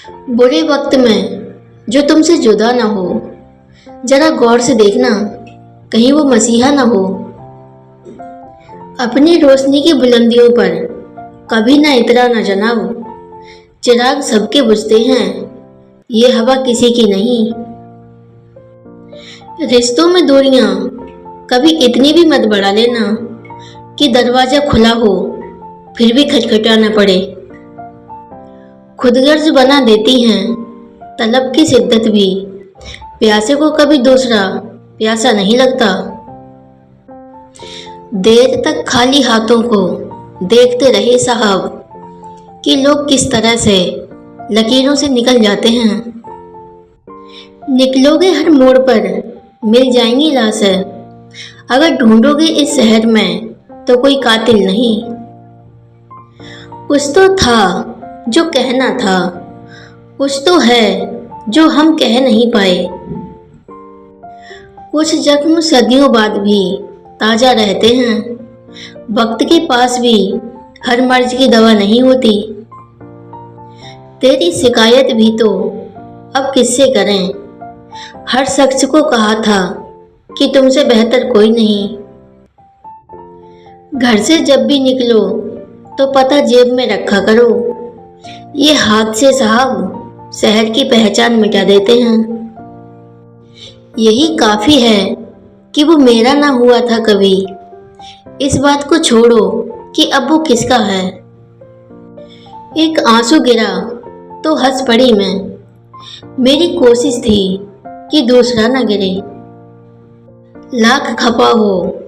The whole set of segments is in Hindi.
बुरे वक्त में जो तुमसे जुदा ना हो, जरा गौर से देखना कहीं वो मसीहा ना हो। अपनी रोशनी की बुलंदियों पर कभी ना इतरा ना जनाओ। चिराग सबके बुझते हैं, ये हवा किसी की नहीं। रिश्तों में दूरियां कभी इतनी भी मत बढ़ा लेना कि दरवाजा खुला हो फिर भी खटखटाना पड़े। खुदगर्ज बना देती हैं तलब की शिद्दत भी, प्यासे को कभी दूसरा प्यासा नहीं लगता। देर तक खाली हाथों को देखते रहे साहब कि लोग किस तरह से लकीरों से निकल जाते हैं। निकलोगे हर मोड़ पर मिल जाएंगी लाशें, अगर ढूंढोगे इस शहर में तो कोई कातिल नहीं। कुछ तो था जो कहना था, कुछ तो है जो हम कह नहीं पाए। कुछ जख्म सदियों बाद भी ताज़ा रहते हैं, वक्त के पास भी हर मर्ज की दवा नहीं होती। तेरी शिकायत भी तो अब किससे करें, हर शख्स को कहा था कि तुमसे बेहतर कोई नहीं। घर से जब भी निकलो तो पता जेब में रखा करो, ये हादसे साहब शहर की पहचान मिटा देते हैं। यही काफ़ी है कि वो मेरा ना हुआ था कभी, इस बात को छोड़ो कि अब वो किसका है। एक आंसू गिरा तो हंस पड़ी मैं, मेरी कोशिश थी कि दूसरा ना गिरे। लाख खपा हो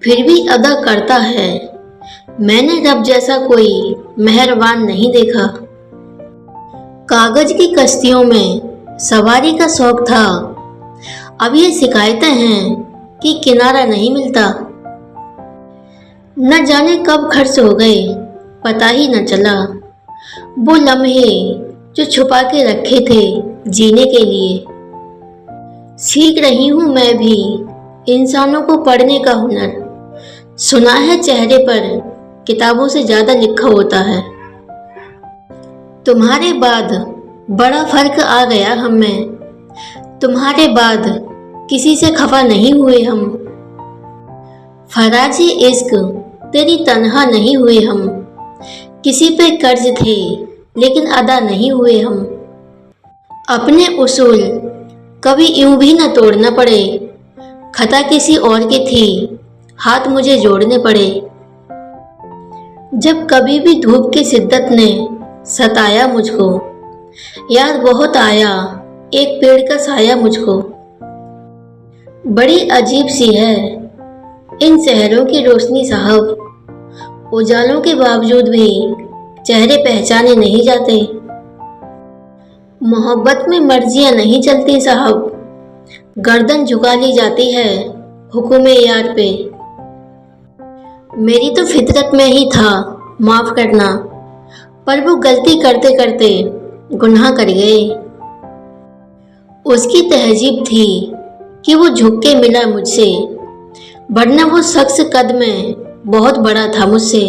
फिर भी अदा करता है, मैंने रब जैसा कोई मेहरबान नहीं देखा। कागज की कश्तियों में सवारी का शौक था, अब ये शिकायतें हैं कि किनारा नहीं मिलता। न जाने कब खर्च हो गए पता ही न चला, वो लम्हे जो छुपा के रखे थे जीने के लिए। सीख रही हूँ मैं भी इंसानों को पढ़ने का हुनर, सुना है चेहरे पर किताबों से ज़्यादा लिखा होता है। तुम्हारे बाद बड़ा फर्क आ गया हम में, तुम्हारे बाद किसी से खफा नहीं हुए हम। फराजी इश्क तेरी तन्हा नहीं हुए हम, किसी पे कर्ज थे लेकिन अदा नहीं हुए हम। अपने उसूल कभी यूं भी न तोड़ना पड़े, खता किसी और की थी हाथ मुझे जोड़ने पड़े। जब कभी भी धूप की शिद्दत ने सताया मुझको, याद बहुत आया एक पेड़ का साया मुझको। बड़ी अजीब सी है इन शहरों की रोशनी साहब, उजालों के बावजूद भी चेहरे पहचाने नहीं जाते। मोहब्बत में मर्जियां नहीं चलती साहब, गर्दन झुका ली जाती है हुक्म यार पे। मेरी तो फितरत में ही था माफ करना, पर वो गलती करते करते गुनाह कर गए। उसकी तहजीब थी कि वो झुक के मिला मुझसे, वरना वो शख्स कद में बहुत बड़ा था मुझसे।